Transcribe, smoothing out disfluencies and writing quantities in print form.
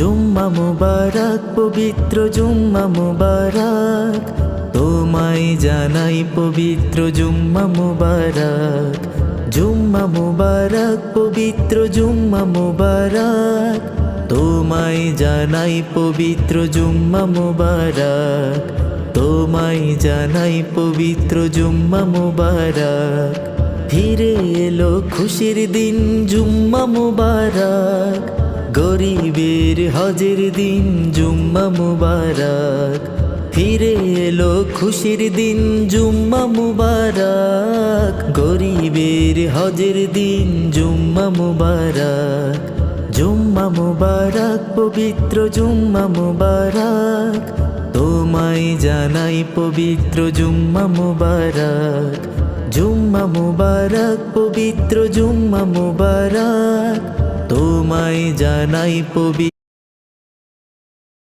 জুম্মা মুবারক পবিত্র জুম্মা মুবারক, তোমায় জানাই পবিত্র জুম্মা মুবারক। জুম্মা মুবারক পবিত্র জুম্মা মুবারক, তোমায় জানাই পবিত্র জুম্মা মুবারক। তোমায় জানাই পবিত্র জুম্মা মুবারক। ফিরে এলো খুশির দিন জুম্মা মুবারক, গরিবের হজের দিন জুম্মা মুবারক। ফিরে এলো খুশির দিন জুম্মা মুবারক, গরিবের হজের দিন জুম্মা মুবারক। জুম্মা মুবারক পবিত্র জুম্মা মুবারক, তোমায় জানাই পবিত্র জুম্মা মুবারক। জুম্মা মুবারক পবিত্র জুম্মা মুবারক, তোমায় জানাই পবিত্র